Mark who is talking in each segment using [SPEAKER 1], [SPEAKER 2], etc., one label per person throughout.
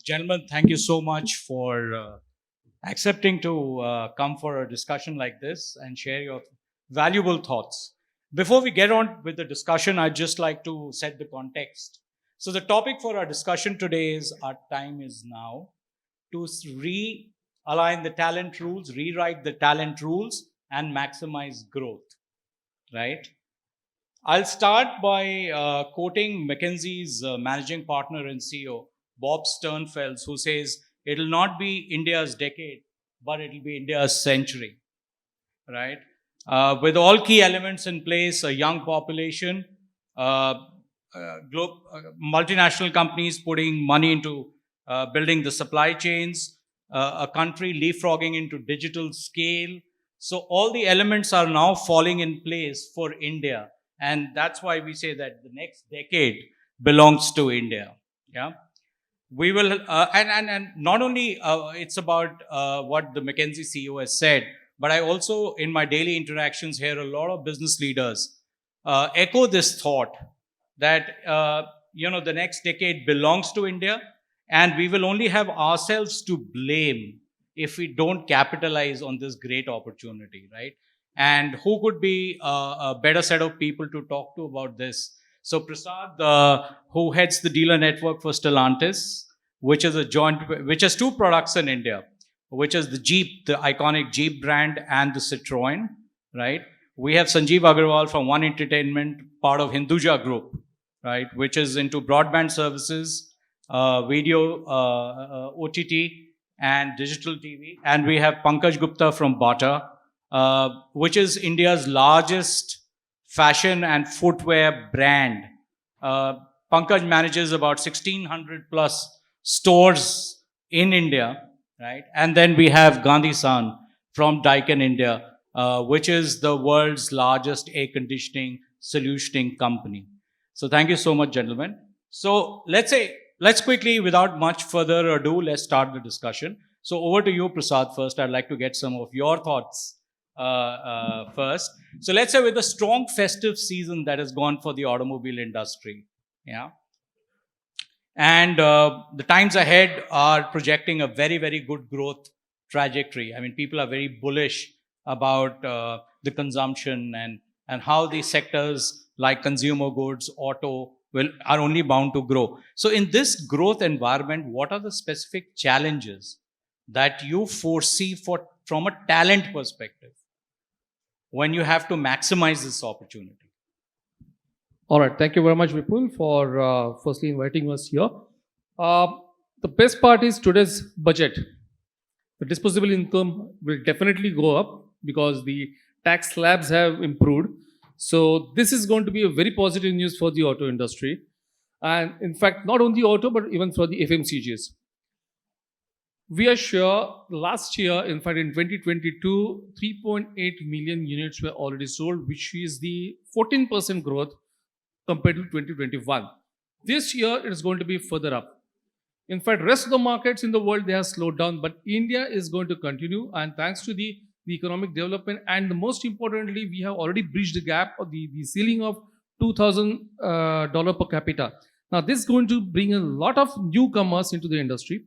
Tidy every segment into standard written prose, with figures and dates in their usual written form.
[SPEAKER 1] Gentlemen, thank you so much for accepting to come for a discussion like this and share your valuable thoughts. Before we get on with the discussion, I'd just like to set the context. So, the topic for our discussion today is Our Time Is Now, to realign the talent rules, rewrite the talent rules, and maximize growth, right? I'll start by quoting McKinsey's managing partner and CEO, Bob Sternfels, who says, "It'll not be India's decade, but it'll be India's century," right? With all key elements in place, a young population, multinational companies putting money into building the supply chains, a country leapfrogging into digital scale. So all the elements are now falling in place for India. And that's why we say that the next decade belongs to India. Yeah. We will, and not only it's about what the McKinsey CEO has said, but I also, in my daily interactions, hear a lot of business leaders echo this thought that, the next decade belongs to India, and we will only have ourselves to blame if we don't capitalize on this great opportunity, right? And who could be a better set of people to talk to about this? So Prasad, who heads the dealer network for Stellantis, which has two products in India, which is the Jeep, the iconic Jeep brand, and the Citroen, right? We have Sanjeev Agarwal from ONEOTT, part of Hinduja Group, right, which is into broadband services, video, OTT, and digital TV. And we have Pankaj Gupta from Bata, which is India's largest fashion and footwear brand. Pankaj manages about 1,600 plus stores in India, right? And then we have Gandhi San from Daikin, India, which is the world's largest air conditioning solutioning company. So thank you so much, gentlemen. So let's quickly, without much further ado, let's start the discussion. So over to you, Prasad, first. I'd like to get some of your thoughts first. So let's say with a strong festive season that has gone for the automobile industry, yeah, and the times ahead are projecting a very, very good growth trajectory. I mean, people are very bullish about the consumption and how these sectors like consumer goods, auto, are only bound to grow. So in this growth environment, what are the specific challenges that you foresee from a talent perspective when you have to maximize this opportunity?
[SPEAKER 2] All right. Thank you very much, Vipul, for firstly inviting us here. The best part is today's budget. The disposable income will definitely go up because the tax slabs have improved. So this is going to be a very positive news for the auto industry. And in fact, not only auto, but even for the FMCGs. We are sure last year, in fact, in 2022, 3.8 million units were already sold, which is the 14% growth compared to 2021. This year, it is going to be further up. In fact, rest of the markets in the world, they have slowed down, but India is going to continue. And thanks to the economic development, and most importantly, we have already bridged the gap of the ceiling of $2,000 per capita. Now, this is going to bring a lot of newcomers into the industry.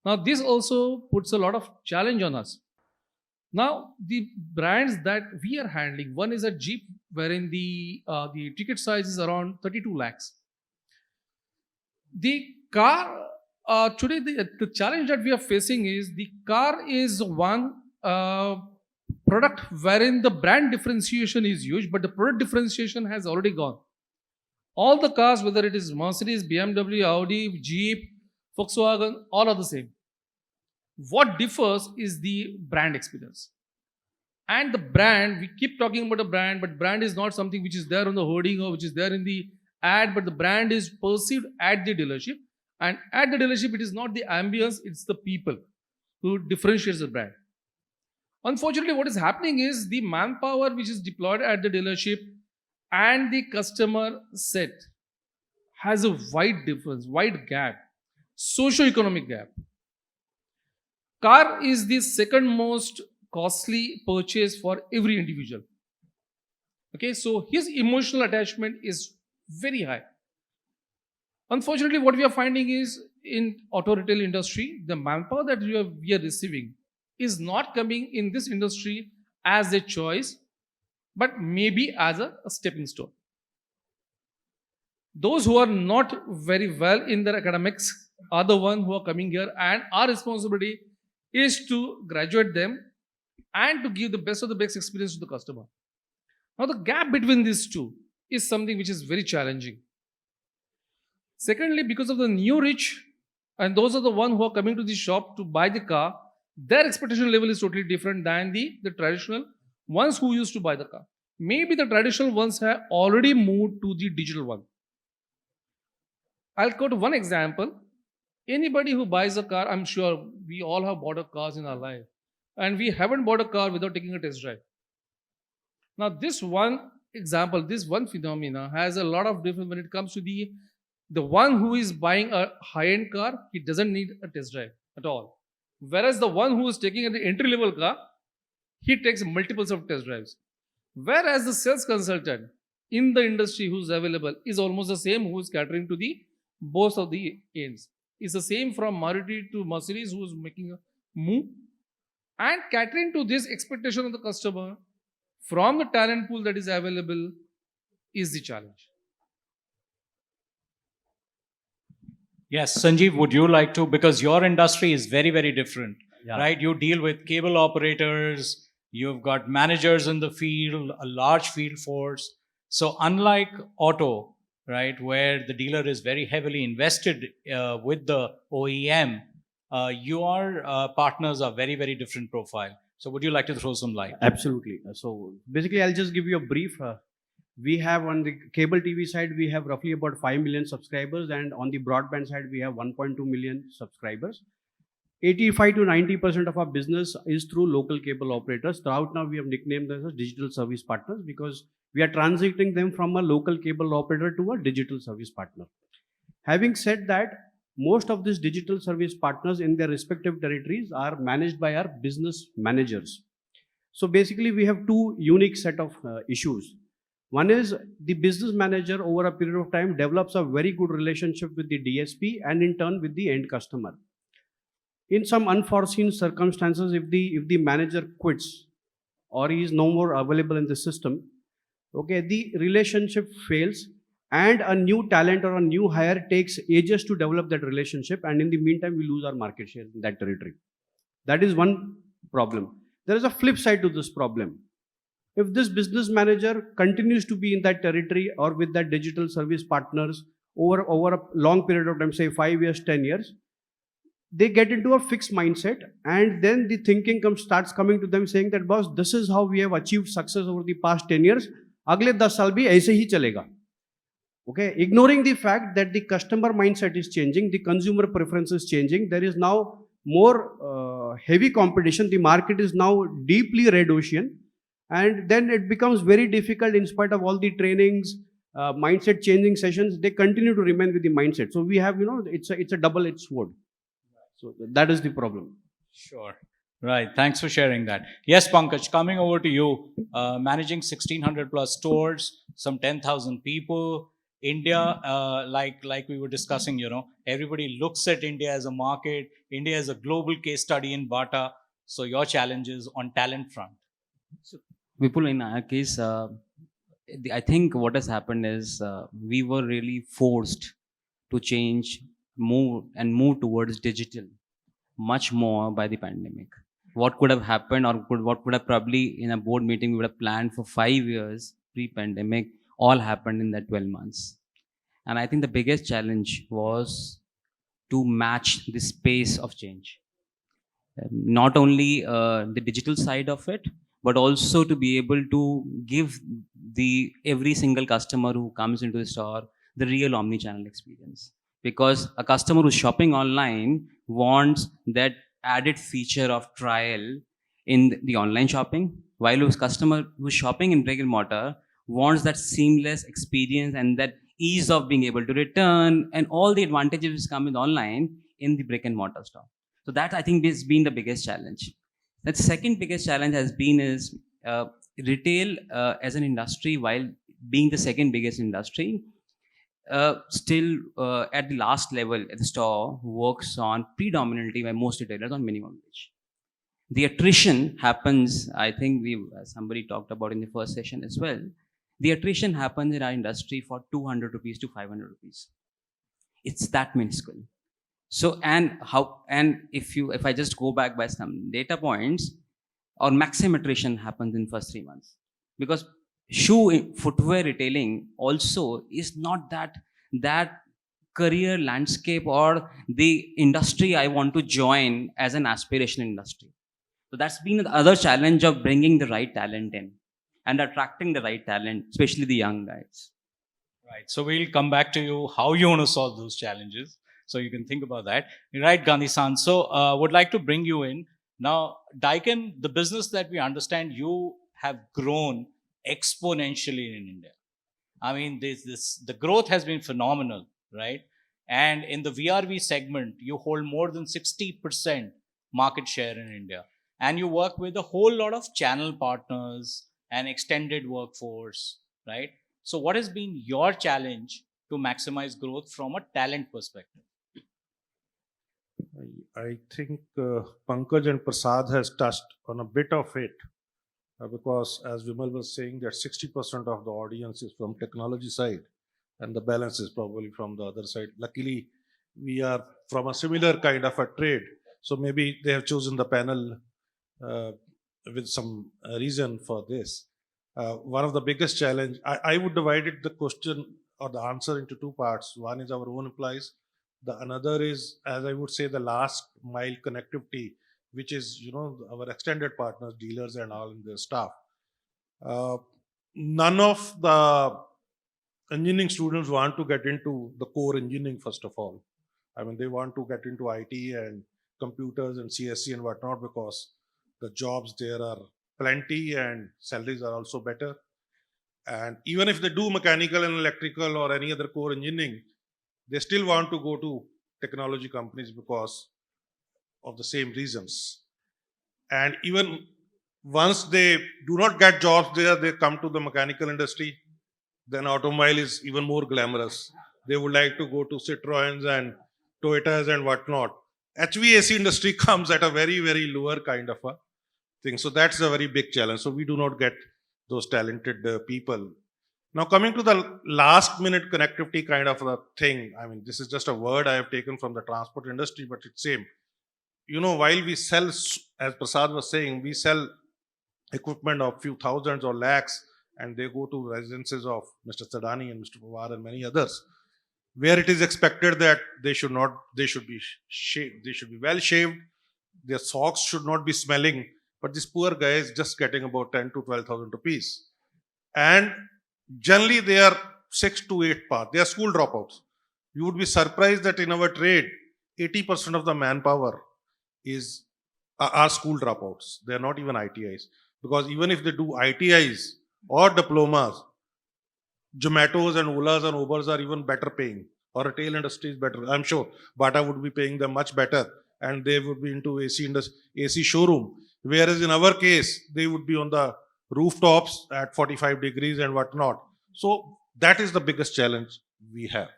[SPEAKER 2] Now, this also puts a lot of challenge on us. Now, the brands that we are handling, one is a Jeep, wherein the ticket size is around 32 lakhs. The car, today, the challenge that we are facing is the car is one product wherein the brand differentiation is huge, but the product differentiation has already gone. All the cars, whether it is Mercedes, BMW, Audi, Jeep, Volkswagen, all are the same. What differs is the brand experience. And the brand, we keep talking about a brand, but brand is not something which is there on the hoarding or which is there in the ad, but the brand is perceived at the dealership. And at the dealership, it is not the ambience, it's the people who differentiates the brand. Unfortunately, what is happening is the manpower which is deployed at the dealership and the customer set has a wide difference, wide gap, socio-economic gap. Car is the second most costly purchase for every individual. Okay, so his emotional attachment is very high. Unfortunately, what we are finding is in auto retail industry, the manpower that we are receiving is not coming in this industry as a choice, but maybe as a stepping stone. Those who are not very well in their academics are the one who are coming here, and our responsibility is to graduate them and to give the best of the best experience to the customer. Now, the gap between these two is something which is very challenging. Secondly, because of the new rich, and those are the one who are coming to the shop to buy the car, their expectation level is totally different than the traditional ones who used to buy the car. Maybe the traditional ones have already moved to the digital one. I'll quote one example. Anybody who buys a car, I'm sure we all have bought a cars in our life, and we haven't bought a car without taking a test drive. Now, this one example, this one phenomena has a lot of difference when it comes to the one who is buying a high-end car. He doesn't need a test drive at all. Whereas the one who is taking an entry-level car, he takes multiples of test drives. Whereas the sales consultant in the industry who's available is almost the same, who is catering to the both of the ends. It's the same from Maruti to Mercedes, who is making a move and catering to this expectation of the customer from the talent pool that is available is the challenge.
[SPEAKER 1] Yes, Sanjeev, would you like to? Because your industry is very, very different, right? You deal with cable operators, you've got managers in the field, a large field force. So, unlike auto, right, where the dealer is very heavily invested with the OEM, your partners are very, very different profile. So, would you like to throw some light?
[SPEAKER 3] Absolutely. So basically, I'll just give you a brief. We have on the cable TV side, we have roughly about 5 million subscribers, and on the broadband side, we have 1.2 million subscribers. 85 to 90% of our business is through local cable operators. Throughout now, we have nicknamed them as digital service partners because we are transiting them from a local cable operator to a digital service partner. Having said that, most of these digital service partners in their respective territories are managed by our business managers. So basically, we have two unique set of issues. One is the business manager over a period of time develops a very good relationship with the DSP and in turn with the end customer. In some unforeseen circumstances, if the manager quits or he is no more available in the system, okay, the relationship fails and a new talent or a new hire takes ages to develop that relationship, and in the meantime we lose our market share in that territory. That is one problem. There is a flip side to this problem. If this business manager continues to be in that territory or with that digital service partners over a long period of time, say 5 years, 10 years, they get into a fixed mindset, and then the thinking starts coming to them saying that, boss, this is how we have achieved success over the past 10 years. अगले 10 साल भी ऐसे ही चलेगा. Okay, ignoring the fact that the customer mindset is changing, the consumer preference is changing. There is now more heavy competition. The market is now deeply red ocean, and then it becomes very difficult in spite of all the trainings, mindset changing sessions. They continue to remain with the mindset. So we have, it's a double-edged sword. So that is the problem.
[SPEAKER 1] Sure. Right. Thanks for sharing that. Yes, Pankaj, coming over to you, managing 1600 plus stores, some 10,000 people. India, like we were discussing, everybody looks at India as a market. India is a global case study in Bata. So your challenges on talent front.
[SPEAKER 4] So, Vipul, in our case, I think what has happened is we were really forced to change, move towards digital much more by the pandemic. What could have happened, or what could have probably in a board meeting we would have planned for 5 years pre-pandemic, all happened in that 12 months. And I think the biggest challenge was to match the pace of change. Not only the digital side of it, but also to be able to give every single customer who comes into the store the real omni-channel experience. Because a customer who's shopping online wants that added feature of trial in the online shopping, while a customer who's shopping in brick and mortar wants that seamless experience and that ease of being able to return and all the advantages which come with online in the brick and mortar store. So that, I think, has been the biggest challenge. The second biggest challenge has been is retail as an industry, while being the second biggest industry, still at the last level at the store works on predominantly by most retailers on minimum wage. The attrition happens, I think somebody talked about in the first session as well. The attrition happens in our industry for 200 rupees to 500 rupees. It's that minuscule. So, and if I just go back by some data points, our maximum attrition happens in first 3 months, because footwear retailing also is not that career landscape or the industry I want to join as an aspiration industry. So that's been the other challenge of bringing the right talent in and attracting the right talent, especially the young guys.
[SPEAKER 1] Right. So we'll come back to you how you want to solve those challenges. So you can think about that. Right, Gandhi-san. So would like to bring you in. Now, Daikin, the business that we understand, you have grown exponentially in India. I mean, the growth has been phenomenal, right? And in the VRV segment, you hold more than 60% market share in India. And you work with a whole lot of channel partners and extended workforce, right? So what has been your challenge to maximize growth from a talent perspective?
[SPEAKER 5] I think Pankaj and Prasad has touched on a bit of it, because as Vimal was saying, that 60% of the audience is from technology side and the balance is probably from the other side. Luckily, we are from a similar kind of a trade. So maybe they have chosen the panel with some reason for this. One of the biggest challenge, I would divide it, the question or the answer, into two parts. One is our own employees. The another is, as I would say, the last mile connectivity, which is, our extended partners, dealers and all in their staff. None of the engineering students want to get into the core engineering, first of all. I mean, they want to get into IT and computers and CSC and whatnot, because the jobs there are plenty and salaries are also better. And even if they do mechanical and electrical or any other core engineering, they still want to go to technology companies because of the same reasons. And even once they do not get jobs there, they come to the mechanical industry. Then automobile is even more glamorous. They would like to go to Citroens and Toyotas and whatnot. HVAC industry comes at a very, very lower kind of a thing. So that's a very big challenge. So we do not get those talented people. Now, coming to the last minute connectivity kind of a thing, I mean, this is just a word I have taken from the transport industry, but it's same. While we sell, as Prasad was saying, we sell equipment of few thousands or lakhs, and they go to residences of Mr. Sadani and Mr. Pawar and many others, where it is expected that they should be shaved, they should be well shaved, their socks should not be smelling, but this poor guy is just getting about 10 to 12,000 rupees. And generally they are 6 to 8 pass. They are school dropouts. You would be surprised that in our trade, 80% of the manpower are school dropouts. They are not even ITIs. Because even if they do ITIs or diplomas, Zomatos and Olas and Ubers are even better paying, or retail industry is better. I'm sure Bata would be paying them much better, and they would be into AC showroom. Whereas in our case, they would be on the rooftops at 45 degrees and whatnot. So that is the biggest challenge we have.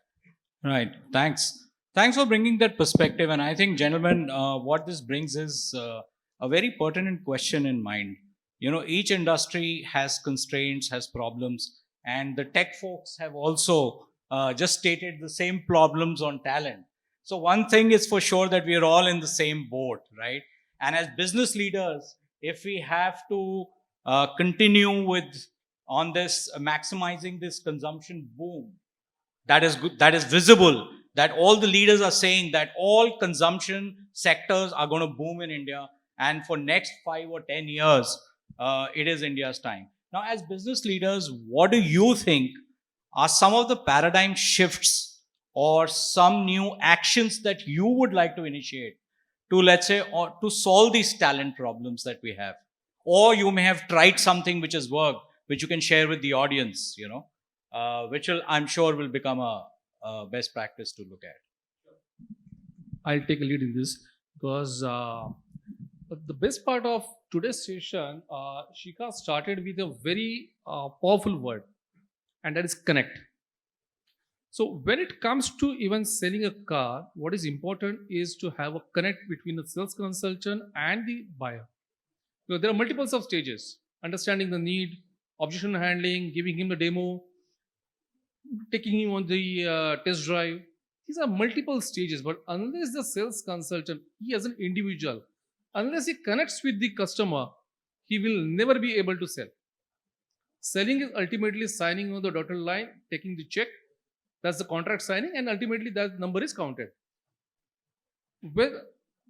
[SPEAKER 1] Right. Thanks. Thanks for bringing that perspective. And I think, gentlemen, what this brings is a very pertinent question in mind. Each industry has constraints, has problems, and the tech folks have also just stated the same problems on talent. So one thing is for sure, that we are all in the same boat, right? And as business leaders, if we have to continue on this maximizing this consumption boom, that is good, that is visible, that all the leaders are saying that all consumption sectors are going to boom in India, and for next 5 or 10 years, it is India's time. Now, as business leaders, what do you think are some of the paradigm shifts or some new actions that you would like to initiate to, let's say, or to solve these talent problems that we have? Or you may have tried something which has worked, which you can share with the audience, which I'm sure will become a best practice to look at.
[SPEAKER 2] I'll take a lead in this, because the best part of today's session, Shika started with a very powerful word, and that is connect. So when it comes to even selling a car, what is important is to have a connect between the sales consultant and the buyer. So there are multiple of stages: understanding the need, objection handling, giving him the demo, taking him on the test drive. These are multiple stages, but unless the sales consultant, he as an individual, unless he connects with the customer, he will never be able to sell. Selling is ultimately signing on the dotted line, taking the check. That's the contract signing, and ultimately that number is counted. Well,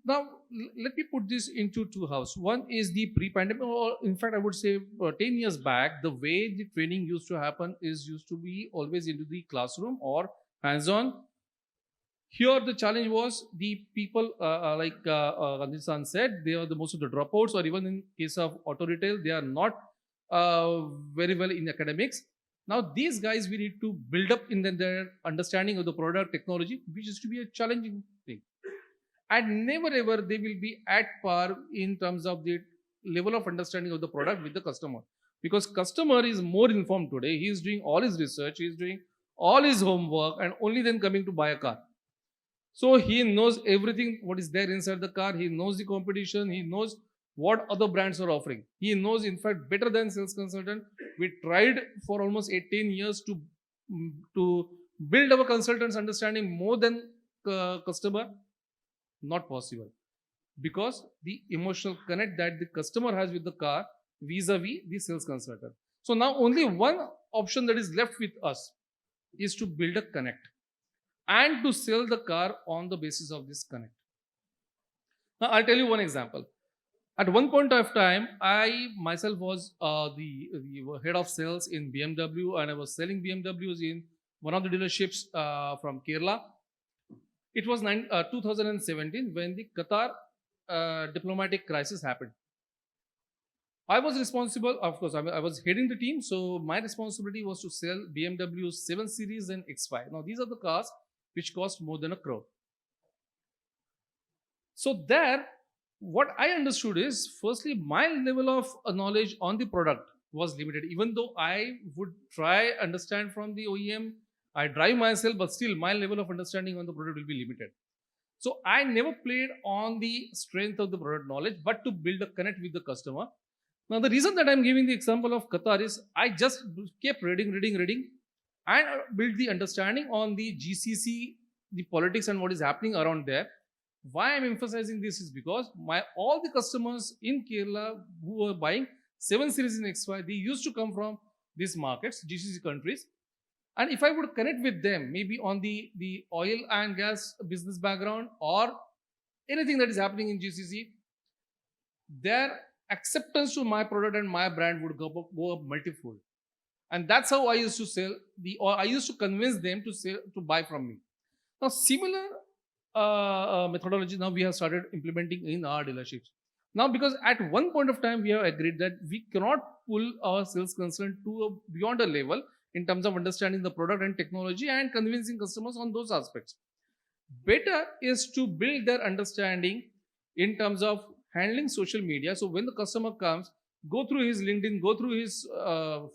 [SPEAKER 2] now let me put this into two halves. One is the pre-pandemic, or in fact, I would say 10 years back, the way the training used to happen is used to be always into the classroom or hands-on. Here, the challenge was the people, like Gandhi-san said, they are the most of the dropouts, or even in case of auto retail, they are not very well in academics. Now, these guys, we need to build up in their understanding of the product technology, which is to be a challenging thing. And never ever they will be at par in terms of the level of understanding of the product with the customer, because customer is more informed today. He is doing all his research, he is doing all his homework, and only then coming to buy a car. So he knows everything what is there inside the car. He knows the competition, he knows what other brands are offering. He knows, in fact, better than sales consultant. We tried for almost 18 years to build our consultants understanding more than customer. Not possible, because the emotional connect that the customer has with the car vis-a-vis the sales consultant. So now only one option that is left with us is to build a connect and to sell the car on the basis of this connect. Now I'll tell you one example. At one point of time, I myself was the head of sales in BMW, and I was selling BMWs in one of the dealerships from Kerala. It was 2017 when the Qatar diplomatic crisis happened. I was responsible, of course, I was heading the team, so my responsibility was to sell BMW 7 Series and X5. Now, these are the cars which cost more than 1 crore. So there, what I understood is, firstly, my level of knowledge on the product was limited. Even though I would try understand from the OEM, I drive myself, but still my level of understanding on the product will be limited. So I never played on the strength of the product knowledge, but to build a connect with the customer. Now, the reason that I'm giving the example of Qatar is I just kept reading, and built the understanding on the GCC, the politics and what is happening around there. Why I'm emphasizing this is because all the customers in Kerala who were buying 7 Series in X5, they used to come from these markets, GCC countries. And if I would connect with them, maybe on the oil and gas business background or anything that is happening in GCC, their acceptance to my product and my brand would go up multifold. And that's how I used to sell or I used to convince them to buy from me. Now, similar methodology now we have started implementing in our dealerships. Now, because at one point of time we have agreed that we cannot pull our sales consultant to beyond a level in terms of understanding the product and technology and convincing customers on those aspects. Better is to build their understanding in terms of handling social media. So when the customer comes, go through his LinkedIn, go through his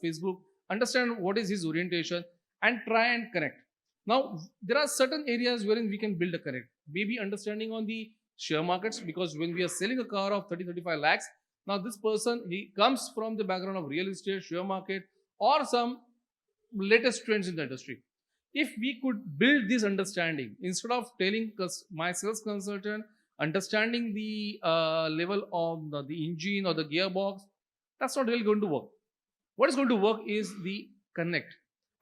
[SPEAKER 2] Facebook, understand what is his orientation, and try and connect. Now, there are certain areas wherein we can build a connect. Maybe understanding on the share markets, because when we are selling a car of 30-35 lakhs, now this person, he comes from the background of real estate, share market, or some latest trends in the industry. If we could build this understanding, instead of telling my sales consultant, understanding the level of the engine or the gearbox, that's not really going to work. What is going to work is the connect.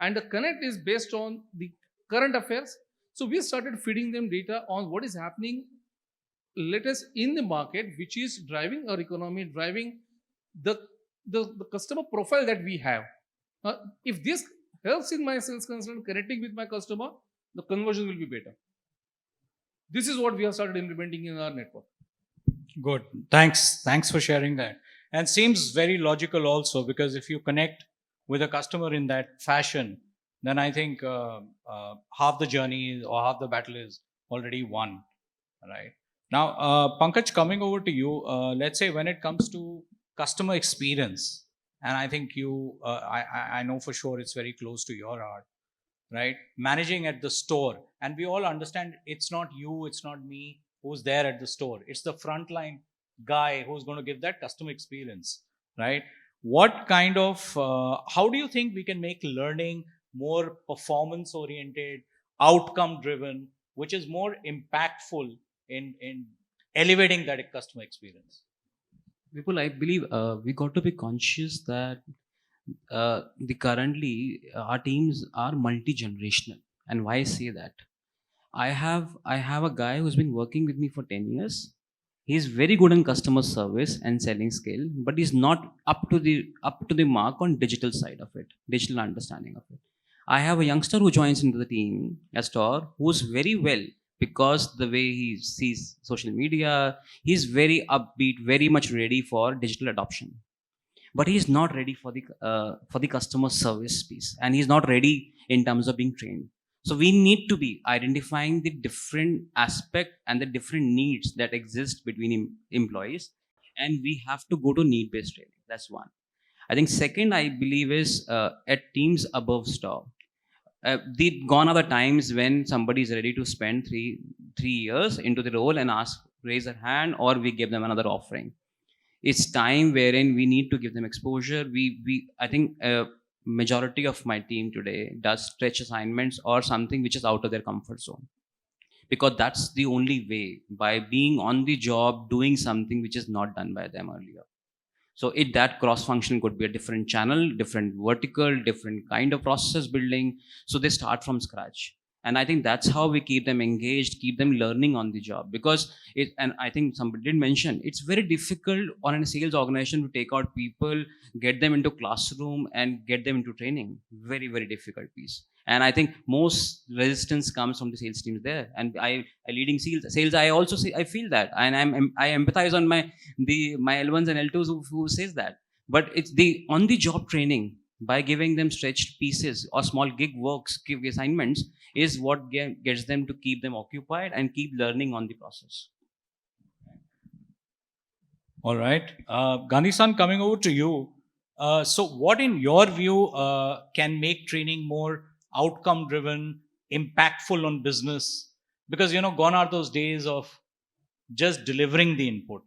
[SPEAKER 2] And the connect is based on the current affairs. So we started feeding them data on what is happening latest in the market, which is driving our economy, driving the customer profile that we have. If this helps in my sales consultant connecting with my customer, the conversion will be better. This is what we have started implementing in our network.
[SPEAKER 1] Good. Thanks for sharing that. And seems very logical also, because if you connect with a customer in that fashion, then I think half the journey or half the battle is already won. Right. Now, Pankaj, coming over to you, let's say when it comes to customer experience, and I think I know for sure it's very close to your heart. right? Managing at the store. And we all understand it's not you, it's not me who's there at the store. It's the frontline guy who's going to give that customer experience, right? What kind of, how do you think we can make learning more performance oriented, outcome driven, which is more impactful in elevating that customer experience?
[SPEAKER 4] People, I believe we got to be conscious that the currently our teams are multi-generational. And why I say that? I have a guy who's been working with me for 10 years. He's very good in customer service and selling skill, but he's not up to the mark on digital side of it, digital understanding of it. I have a youngster who joins into the team, a store, who's very well because the way he sees social media, he's very upbeat, very much ready for digital adoption. But he's not ready for the customer service piece, and he's not ready in terms of being trained. So we need to be identifying the different aspect and the different needs that exist between employees, and we have to go to need based training. That's one. I think second, I believe, is at teams above store. The gone are the times when somebody is ready to spend three years into the role and raise their hand, or we give them another offering. It's time wherein we need to give them exposure. We I think majority of my team today does stretch assignments or something which is out of their comfort zone, because that's the only way, by being on the job doing something which is not done by them earlier. So that cross function could be a different channel, different vertical, different kind of process building. So they start from scratch. And I think that's how we keep them engaged, keep them learning on the job. Because and I think somebody did mention, it's very difficult on a sales organization to take out people, get them into classroom and get them into training. Very, very difficult piece. And I think most resistance comes from the sales teams there. And I leading sales, I also see, I feel that, and I empathize on my L1s and L2s who says that. But it's the on the job training, by giving them stretched pieces or small gig works, gig assignments, is what gets them to keep them occupied and keep learning on the process.
[SPEAKER 1] All right. Gandhi-san, coming over to you. So what in your view can make training more outcome driven, impactful on business? Because, gone are those days of just delivering the input.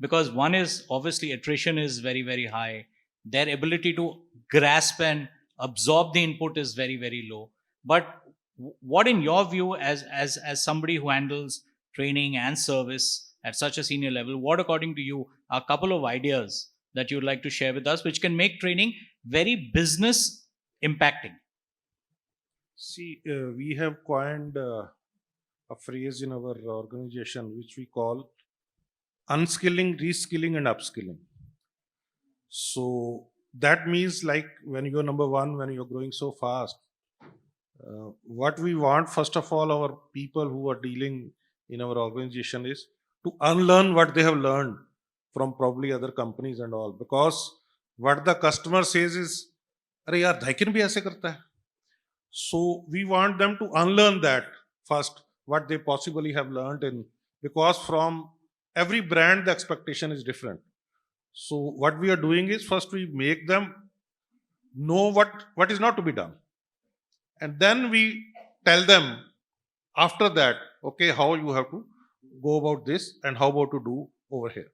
[SPEAKER 1] Because one is obviously attrition is very, very high. Their ability to grasp and absorb the input is very, very low. But what in your view, as somebody who handles training and service at such a senior level, what according to you are a couple of ideas that you'd like to share with us which can make training very business impacting?
[SPEAKER 5] See, we have coined a phrase in our organization which we call unskilling, reskilling, and upskilling. So that means, like, when you're number one, when you're growing so fast, what we want, first of all, our people who are dealing in our organization is to unlearn what they have learned from probably other companies and all. Because what the customer says is, "Arey yaar, Daikin bhi aise karta hai." So we want them to unlearn that first, what they possibly have learned in, because from every brand the expectation is different. So what we are doing is, first we make them know what is not to be done, and then we tell them after that, okay, how you have to go about this and how about to do over here.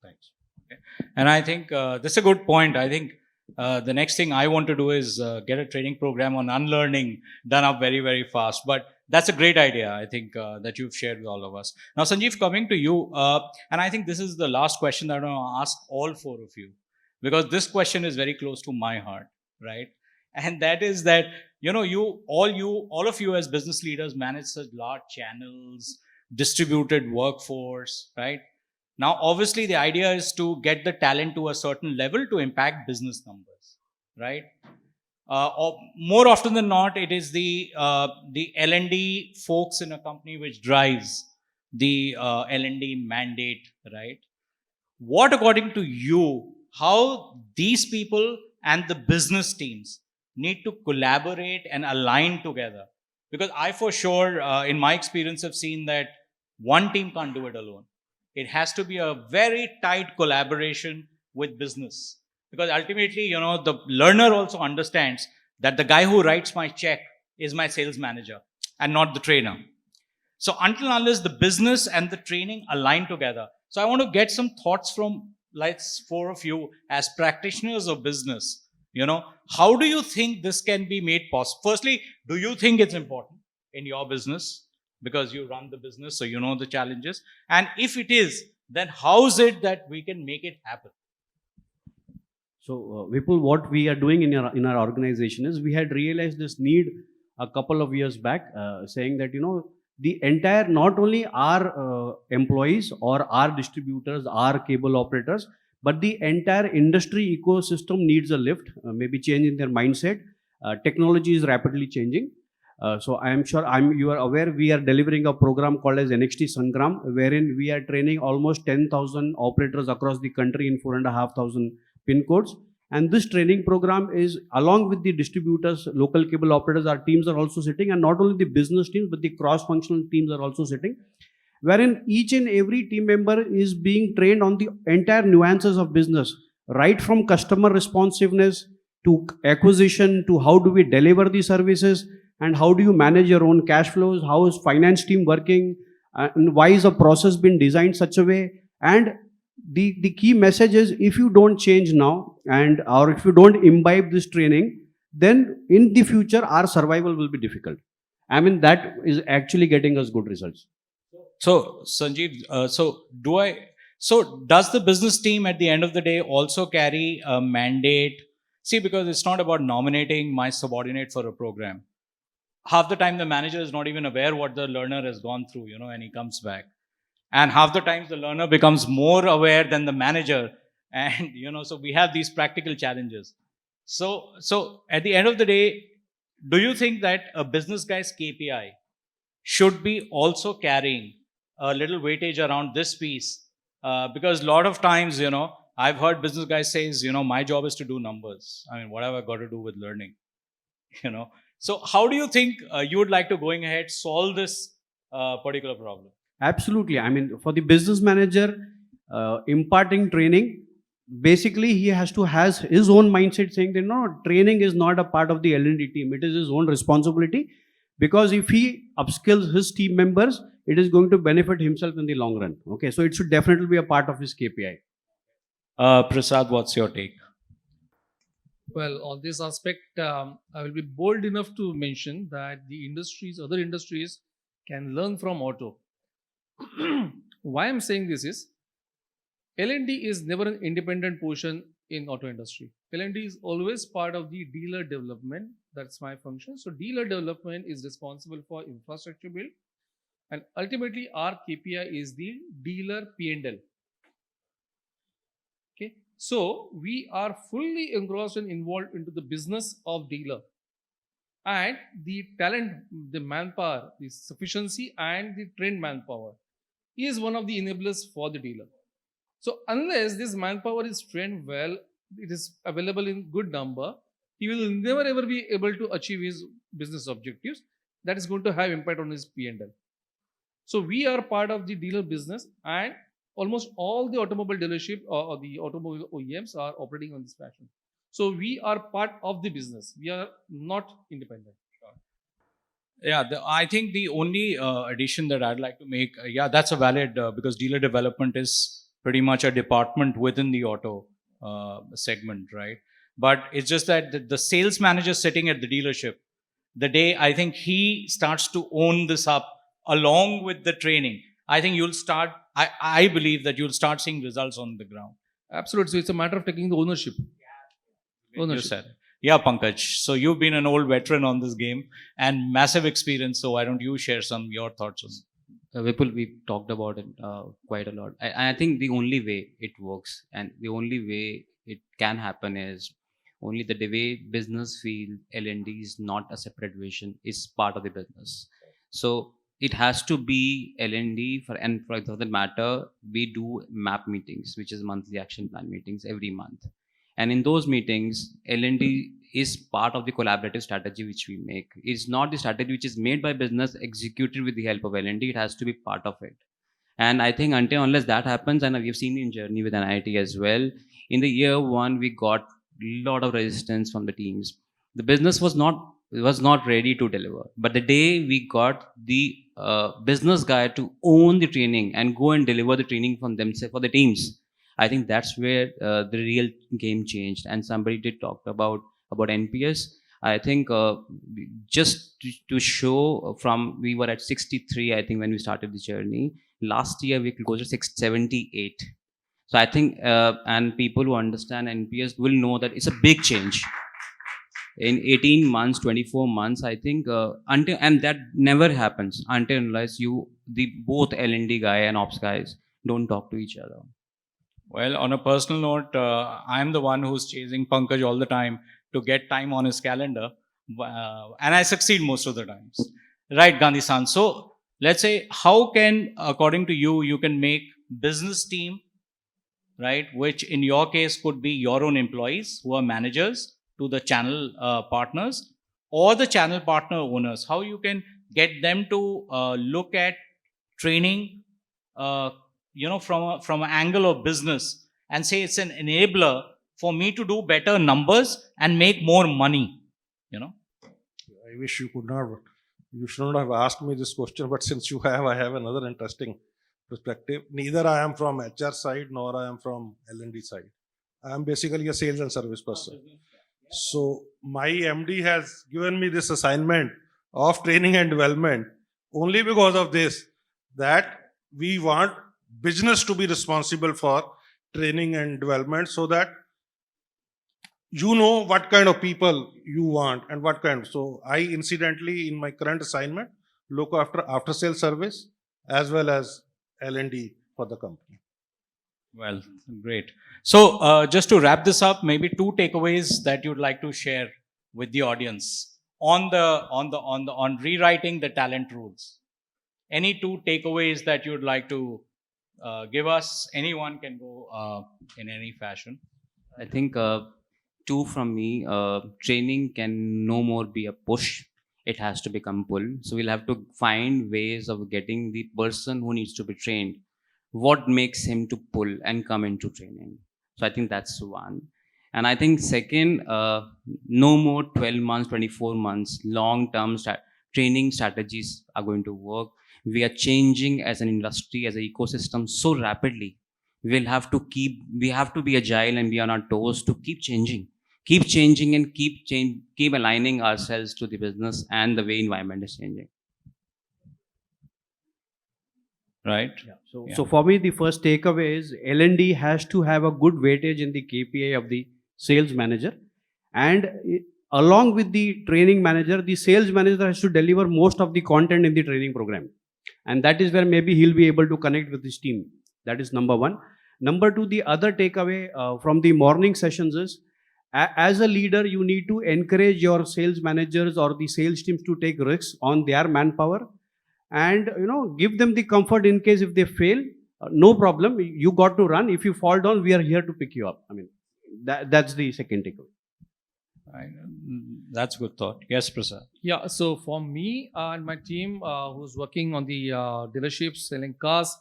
[SPEAKER 5] Thanks.
[SPEAKER 1] Okay. And I think that's a good point. I think the next thing I want to do is get a training program on unlearning done up very, very fast. But that's a great idea, I think, that you've shared with all of us. Now, Sanjeev, coming to you, and I think this is the last question that I want to ask all four of you, because this question is very close to my heart, right? And that is that, all of you as business leaders manage such large channels, distributed workforce, right? Now, obviously, the idea is to get the talent to a certain level to impact business numbers, right? Or more often than not, it is the L&D folks in a company which drives the L&D mandate, right? What, according to you, how these people and the business teams need to collaborate and align together? Because I, for sure, in my experience, have seen that one team can't do it alone. It has to be a very tight collaboration with business, because ultimately, the learner also understands that the guy who writes my check is my sales manager and not the trainer. So until unless the business and the training align together. So I want to get some thoughts from like 4 of you as practitioners of business. How do you think this can be made possible? Firstly, do you think it's important in your business because you run the business, so you know the challenges? And if it is, then how is it that we can make it happen?
[SPEAKER 3] So, Vipul, what we are doing in our organization is we had realized this need a couple of years back, saying that the entire, not only our employees or our distributors, our cable operators, but the entire industry ecosystem needs a lift, maybe change in their mindset. Technology is rapidly changing. So I am sure you are aware we are delivering a program called as NXT Sangram, wherein we are training almost 10,000 operators across the country in 4,500 pin codes. And this training program is along with the distributors, local cable operators, our teams are also sitting, and not only the business teams, but the cross-functional teams are also sitting, wherein each and every team member is being trained on the entire nuances of business, right from customer responsiveness to acquisition to how do we deliver the services and how do you manage your own cash flows, how is finance team working, and why is a process been designed such a way. And the key message is, if you don't change now or if you don't imbibe this training, then in the future our survival will be difficult. I mean, that is actually getting us good results.
[SPEAKER 1] So Sanjeev, so does the business team at the end of the day also carry a mandate? See, because it's not about nominating my subordinate for a program. Half the time the manager is not even aware what the learner has gone through, and he comes back. And half the times the learner becomes more aware than the manager. And, so we have these practical challenges. So at the end of the day, do you think that a business guy's KPI should be also carrying a little weightage around this piece? Because a lot of times, I've heard business guys says, my job is to do numbers. I mean, what have I got to do with learning? So how do you think you would like to going ahead solve this particular problem?
[SPEAKER 3] Absolutely. I mean, for the business manager, imparting training, basically he has to has his own mindset saying that no, training is not a part of the L&D team. It is his own responsibility, because if he upskills his team members, it is going to benefit himself in the long run. Okay, so it should definitely be a part of his KPI.
[SPEAKER 1] Prasad, what's your take?
[SPEAKER 2] Well, on this aspect, I will be bold enough to mention that other industries can learn from auto. Why I'm saying this is, L&D is never an independent portion in auto industry. L&D is always part of the dealer development. That's my function. So dealer development is responsible for infrastructure build, and ultimately our KPI is the dealer P&L. Okay, so we are fully engrossed and involved into the business of dealer, and the talent, the manpower, the sufficiency and the trained manpower is one of the enablers for the dealer. So unless this manpower is trained well, it is available in good number, he will never ever be able to achieve his business objectives. That is going to have impact on his P&L. So we are part of the dealer business, and almost all the automobile dealership or the automobile OEMs are operating on this fashion. So we are part of the business. We are not independent.
[SPEAKER 1] Yeah, I think the only addition that I'd like to make, that's a valid, because dealer development is pretty much a department within the auto segment, right? But it's just that the sales manager sitting at the dealership, the day I think he starts to own this up along with the training, I think you'll start, I believe that you'll start seeing results on the ground.
[SPEAKER 2] Absolutely. So it's a matter of taking the ownership.
[SPEAKER 1] You said. Yeah, Pankaj. So you've been an old veteran on this game and massive experience. So why don't you share your thoughts on it?
[SPEAKER 4] Vipul, we talked about it quite a lot. I think the only way it works and the only way it can happen is only the way business feel L&D is not a separate vision, is part of the business. So it has to be L&D for that matter, we do MAP meetings, which is monthly action plan meetings every month. And in those meetings, L&D is part of the collaborative strategy which we make. It's not the strategy which is made by business, executed with the help of L&D. It has to be part of it. And I think unless that happens, and we've seen in journey with NIIT as well, in the year one, we got a lot of resistance from the teams. The business was not ready to deliver. But the day we got the business guy to own the training and go and deliver the training from themselves for the teams, I think that's where the real game changed. And somebody did talk about NPS. I think just to show, from we were at 63, I think, when we started the journey. Last year we could go to 678. So I think, and people who understand NPS will know that it's a big change. In 18 months, 24 months, I think, and that never happens until unless both L&D guy and ops guys don't talk to each other.
[SPEAKER 1] Well, on a personal note, I'm the one who's chasing Pankaj all the time to get time on his calendar, and I succeed most of the times. Right, Gandhi-san. So let's say, how can, according to you, you can make business team, right, which in your case could be your own employees who are managers, to the channel partners or the channel partner owners, how you can get them to look at training, from an angle of business, and say it's an enabler for me to do better numbers and make more money.
[SPEAKER 5] I wish you should not have asked me this question, but since you have, I have another interesting perspective. Neither I am from HR side nor I am from L&D side. I am basically a sales and service person. So my MD has given me this assignment of training and development only because of this, that we want business to be responsible for training and development, so that you know what kind of people you want and what kind. So I incidentally, in my current assignment, look after sales service as well as L&D for the company.
[SPEAKER 1] Well, great. So just to wrap this up, maybe 2 takeaways that you'd like to share with the audience on rewriting the talent rules. Any 2 takeaways that you'd like to give us? Anyone can go in any fashion.
[SPEAKER 4] I think 2 from me. Training can no more be a push. It has to become pull. So we'll have to find ways of getting the person who needs to be trained, what makes him to pull and come into training. So I think that's one. And I think second, no more 12 months, 24 months, long-term training strategies are going to work. We are changing as an industry, as an ecosystem so rapidly. We have to be agile and be on our toes to keep changing and keep aligning ourselves to the business and the way environment is changing.
[SPEAKER 1] Right.
[SPEAKER 3] Yeah. So for me, the first takeaway is L&D has to have a good weightage in the KPI of the sales manager, and along with the training manager, the sales manager has to deliver most of the content in the training program, and that is where maybe he'll be able to connect with his team. That is number 1. Number 2, the other takeaway from the morning sessions is, as a leader, you need to encourage your sales managers or the sales teams to take risks on their manpower, and give them the comfort in case if they fail, no problem, you got to run. If you fall down, we are here to pick you up. I mean, that's the second takeaway.
[SPEAKER 1] That's good thought. Yes, Prasad.
[SPEAKER 2] Yeah, so for me and my team who's working on the dealerships selling cars,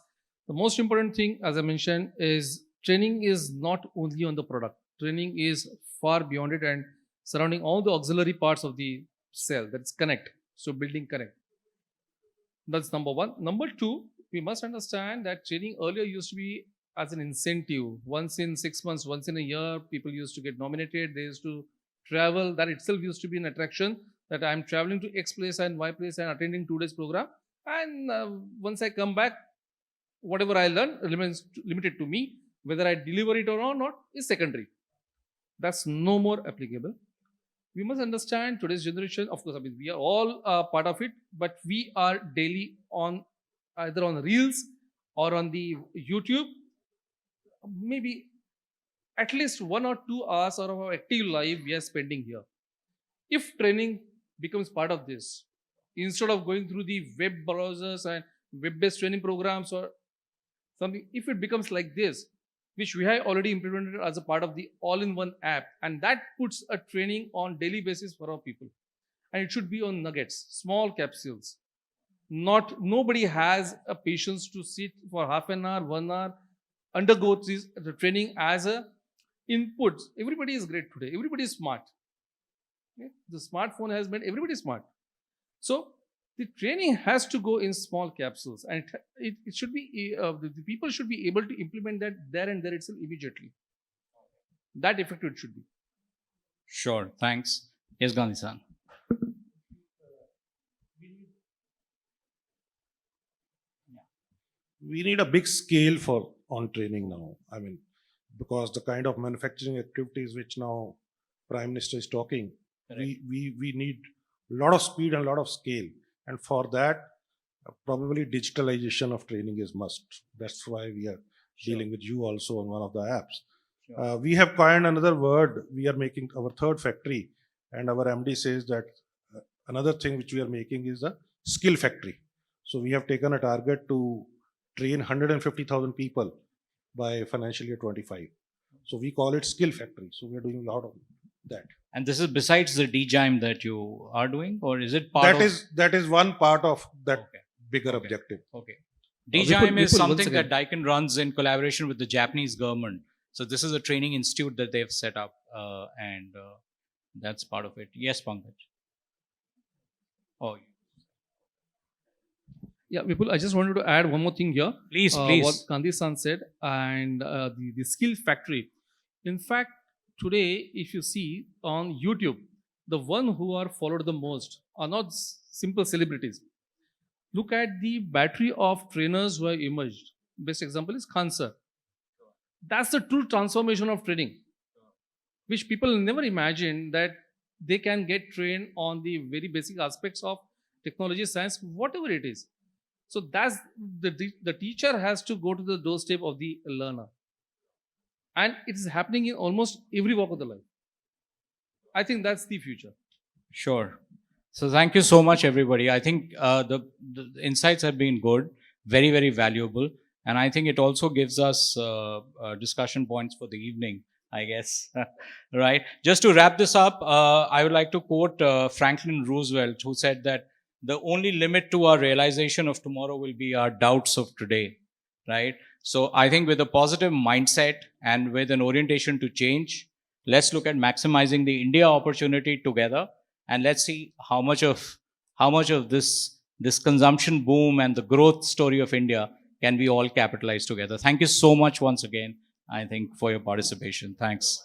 [SPEAKER 2] the most important thing, as I mentioned, is training is not only on the product. Training is far beyond it and surrounding all the auxiliary parts of the sale. That's connect. So building connect. That's number 1. Number 2, we must understand that training earlier used to be as an incentive. Once in 6 months, once in a year, people used to get nominated. They used to travel. That itself used to be an attraction, that I'm traveling to X place and Y place and attending 2 days program. And once I come back, whatever I learn remains limited to me. Whether I deliver it or not is secondary. That's no more applicable. We must understand today's generation, of course, I mean, we are all part of it, but we are daily on either on Reels or on the YouTube, maybe at least 1 or 2 hours of our active life we are spending here. If training becomes part of this, instead of going through the web browsers and web-based training programs or something, if it becomes like this, which we have already implemented as a part of the all-in-one app, and that puts a training on daily basis for our people, and it should be on nuggets, small capsules. Nobody has a patience to sit for half an hour, 1 hour, undergo the training as a input. Everybody is great today. Everybody is smart. Okay? The smartphone has made everybody smart. So the training has to go in small capsules, and it should be the people should be able to implement that there and there itself immediately. That effective it should be.
[SPEAKER 1] Sure. Thanks. Yes, Gandhi-san.
[SPEAKER 5] We need a big scale for on training now. I mean, because the kind of manufacturing activities which now Prime Minister is talking, we need a lot of speed and a lot of scale. And for that, probably digitalization of training is must. That's why we are dealing with you also on one of the apps. We have coined another word. We are making our third factory, and our MD says that another thing which we are making is a skill factory. So we have taken a target to train 150,000 people by financial year 25. So we call it skill factory. So we are doing a lot of that.
[SPEAKER 1] And this is besides the DGIM that you are doing, or is it part of?
[SPEAKER 5] That is one part of that
[SPEAKER 1] Okay.
[SPEAKER 5] bigger
[SPEAKER 1] Okay.
[SPEAKER 5] objective.
[SPEAKER 1] Okay.
[SPEAKER 2] Vipul,
[SPEAKER 1] DGIM is
[SPEAKER 2] Vipul, once
[SPEAKER 1] something that
[SPEAKER 2] again.
[SPEAKER 1] Daikin runs in collaboration with the Japanese government. So this is a training institute that they've set up, and that's part of it. Yes, Pankaj. Oh,
[SPEAKER 2] Yeah, Vipul, I just wanted to add one more thing here.
[SPEAKER 1] please,
[SPEAKER 2] What
[SPEAKER 1] please.
[SPEAKER 2] Gandhi-san said, and the skill factory. In fact, today, if you see on YouTube, the one who are followed the most are not simple celebrities. Look at the battery of trainers who have emerged. Best example is Khan sir. That's the true transformation of training, which people never imagined that they can get trained on the very basic aspects of technology, science, whatever it is. So that's the teacher has to go to the doorstep of the learner, and it is happening in almost every walk of the life. I think that's the future.
[SPEAKER 1] Sure. So thank you so much, everybody. I think the insights have been good, very, very valuable. And I think it also gives us discussion points for the evening, I guess. Right. Just to wrap this up, I would like to quote Franklin Roosevelt, who said that the only limit to our realization of tomorrow will be our doubts of today. Right. So I think with a positive mindset and with an orientation to change, let's look at maximizing the India opportunity together, and let's see how much of this consumption boom and the growth story of India can we all capitalize together. Thank you so much once again, I think, for your participation. Thanks.